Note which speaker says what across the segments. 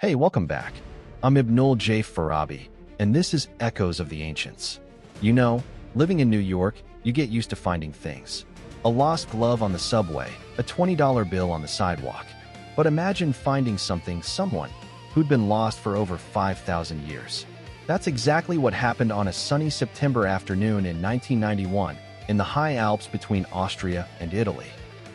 Speaker 1: Hey, welcome back. I'm Ibnul J. Farabi, and this is Echoes of the Ancients. You know, living in New York, you get used to finding things. A lost glove on the subway, a $20 bill on the sidewalk. But imagine finding someone, who'd been lost for over 5,000 years. That's exactly what happened on a sunny September afternoon in 1991 in the high Alps between Austria and Italy.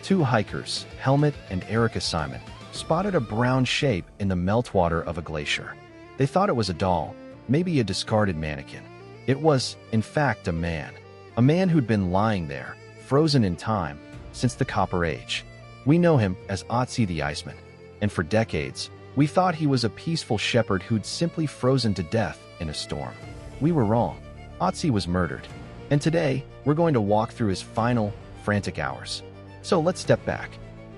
Speaker 1: Two hikers, Helmut and Erika Simon, spotted a brown shape in the meltwater of a glacier. They thought it was a doll, maybe a discarded mannequin. It was, in fact, a man who'd been lying there, frozen in time, since the Copper Age. We know him as Ötzi the Iceman, and for decades, we thought he was a peaceful shepherd who'd simply frozen to death in a storm. We were wrong. Ötzi was murdered, and today, we're going to walk through his final, frantic hours. So let's step back,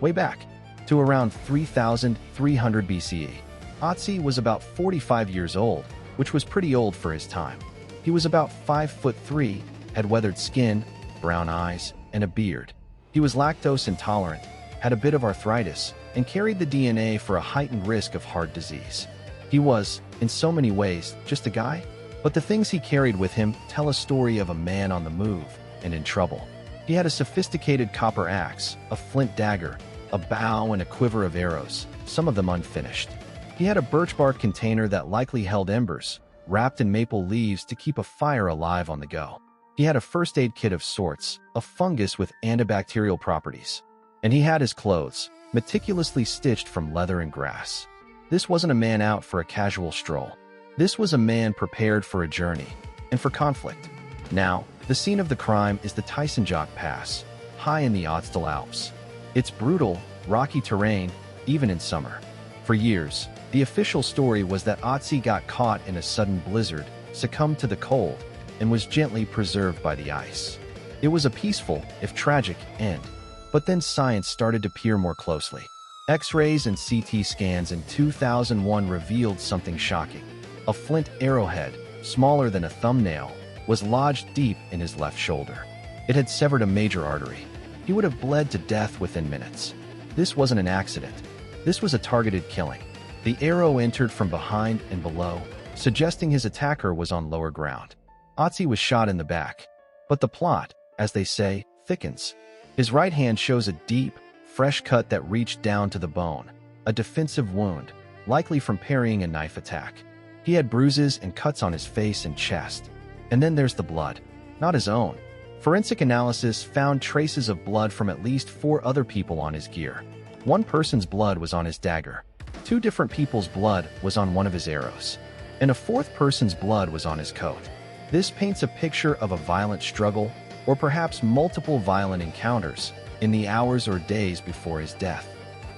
Speaker 1: way back, to around 3,300 BCE. Ötzi was about 45 years old, which was pretty old for his time. He was about 5'3", had weathered skin, brown eyes, and a beard. He was lactose intolerant, had a bit of arthritis, and carried the DNA for a heightened risk of heart disease. He was, in so many ways, just a guy, but the things he carried with him tell a story of a man on the move and in trouble. He had a sophisticated copper axe, a flint dagger, a bow, and a quiver of arrows, some of them unfinished. He had a birch bark container that likely held embers, wrapped in maple leaves to keep a fire alive on the go. He had a first aid kit of sorts, a fungus with antibacterial properties. And he had his clothes, meticulously stitched from leather and grass. This wasn't a man out for a casual stroll. This was a man prepared for a journey, and for conflict. Now, the scene of the crime is the Tysonjock Pass, high in the Ötzi Alps. It's brutal, rocky terrain, even in summer. For years, the official story was that Ötzi got caught in a sudden blizzard, succumbed to the cold, and was gently preserved by the ice. It was a peaceful, if tragic, end. But then science started to peer more closely. X-rays and CT scans in 2001 revealed something shocking. A flint arrowhead, smaller than a thumbnail, was lodged deep in his left shoulder. It had severed a major artery. He would have bled to death within minutes. This wasn't an accident. This was a targeted killing. The arrow entered from behind and below, suggesting his attacker was on lower ground. Ötzi was shot in the back. But the plot, as they say, thickens. His right hand shows a deep, fresh cut that reached down to the bone, a defensive wound, likely from parrying a knife attack. He had bruises and cuts on his face and chest. And then there's the blood. Not his own. Forensic analysis found traces of blood from at least 4 other people on his gear. One person's blood was on his dagger. 2 different people's blood was on one of his arrows. And a 4th person's blood was on his coat. This paints a picture of a violent struggle, or perhaps multiple violent encounters, in the hours or days before his death.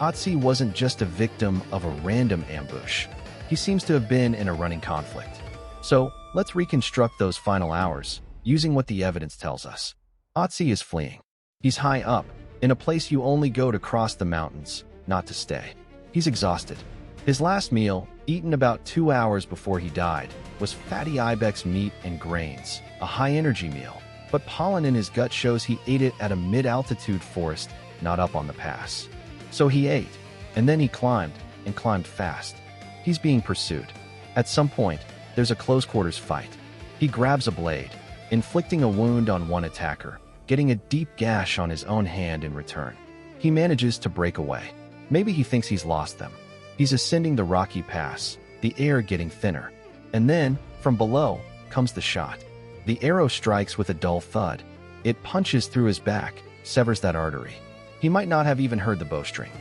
Speaker 1: Ötzi wasn't just a victim of a random ambush. He seems to have been in a running conflict. So, let's reconstruct those final hours, using what the evidence tells us. Ötzi is fleeing. He's high up, in a place you only go to cross the mountains, not to stay. He's exhausted. His last meal, eaten about 2 hours before he died, was fatty ibex meat and grains, a high-energy meal. But pollen in his gut shows he ate it at a mid-altitude forest, not up on the pass. So he ate, and then he climbed, and climbed fast. He's being pursued. At some point, there's a close-quarters fight. He grabs a blade, inflicting a wound on one attacker, getting a deep gash on his own hand in return. He manages to break away. Maybe he thinks he's lost them. He's ascending the rocky pass, the air getting thinner. And then, from below, comes the shot. The arrow strikes with a dull thud. It punches through his back, severs that artery. He might not have even heard the bowstring.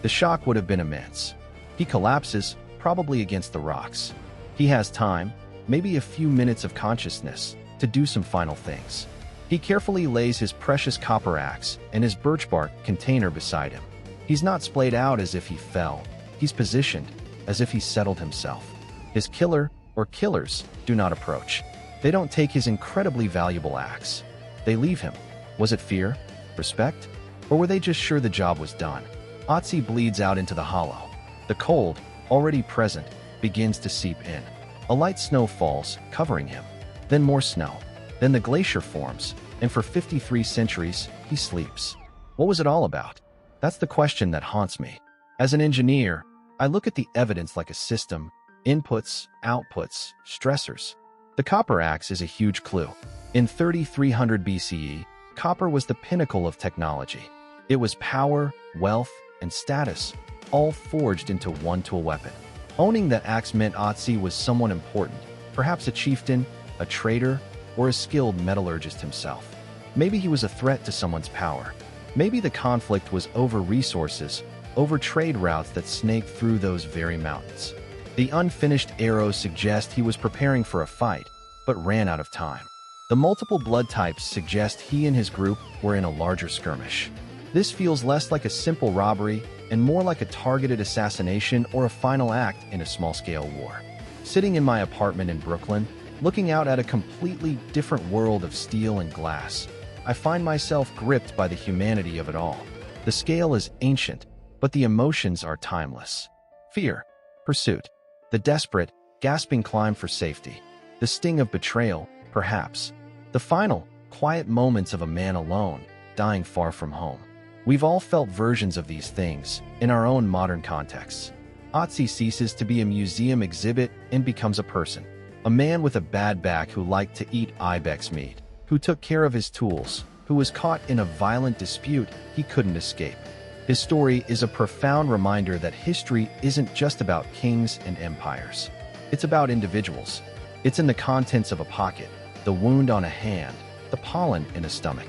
Speaker 1: The shock would have been immense. He collapses, probably against the rocks. He has time, maybe a few minutes of consciousness, to do some final things. He carefully lays his precious copper axe and his birch bark container beside him. He's not splayed out as if he fell. He's positioned as if he settled himself. His killer, or killers, do not approach. They don't take his incredibly valuable axe. They leave him. Was it fear? Respect? Or were they just sure the job was done? Ötzi bleeds out into the hollow. The cold, already present, begins to seep in. A light snow falls, covering him. Then more snow. Then the glacier forms, and for 53 centuries, he sleeps. What was it all about? That's the question that haunts me. As an engineer, I look at the evidence like a system: inputs, outputs, stressors. The copper axe is a huge clue. In 3300 BCE, copper was the pinnacle of technology. It was power, wealth, and status, all forged into one tool weapon. Owning that axe meant Ötzi was someone important, perhaps a chieftain, a trader, or a skilled metallurgist himself. Maybe he was a threat to someone's power. Maybe the conflict was over resources, over trade routes that snaked through those very mountains. The unfinished arrows suggest he was preparing for a fight, but ran out of time. The multiple blood types suggest he and his group were in a larger skirmish. This feels less like a simple robbery and more like a targeted assassination or a final act in a small-scale war. Sitting in my apartment in Brooklyn, looking out at a completely different world of steel and glass, I find myself gripped by the humanity of it all. The scale is ancient, but the emotions are timeless. Fear, pursuit, the desperate, gasping climb for safety, the sting of betrayal, perhaps, the final, quiet moments of a man alone, dying far from home. We've all felt versions of these things in our own modern contexts. Ötzi ceases to be a museum exhibit and becomes a person, a man with a bad back who liked to eat ibex meat, who took care of his tools, who was caught in a violent dispute he couldn't escape. His story is a profound reminder that history isn't just about kings and empires. It's about individuals. It's in the contents of a pocket, the wound on a hand, the pollen in a stomach.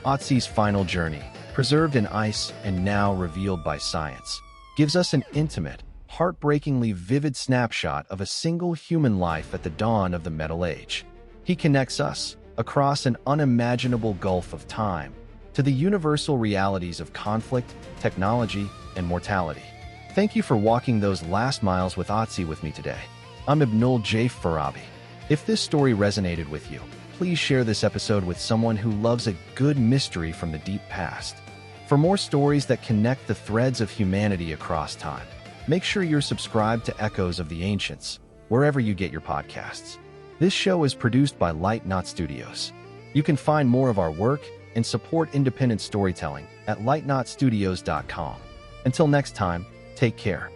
Speaker 1: Ötzi's final journey, preserved in ice and now revealed by science, gives us an intimate, heartbreakingly vivid snapshot of a single human life at the dawn of the Metal Age. He connects us, across an unimaginable gulf of time, to the universal realities of conflict, technology, and mortality. Thank you for walking those last miles with Ötzi with me today. I'm Abnul Farabi. If this story resonated with you, please share this episode with someone who loves a good mystery from the deep past. For more stories that connect the threads of humanity across time, make sure you're subscribed to Echoes of the Ancients, wherever you get your podcasts. This show is produced by Light Knot Studios. You can find more of our work and support independent storytelling at lightknotstudios.com. Until next time, take care.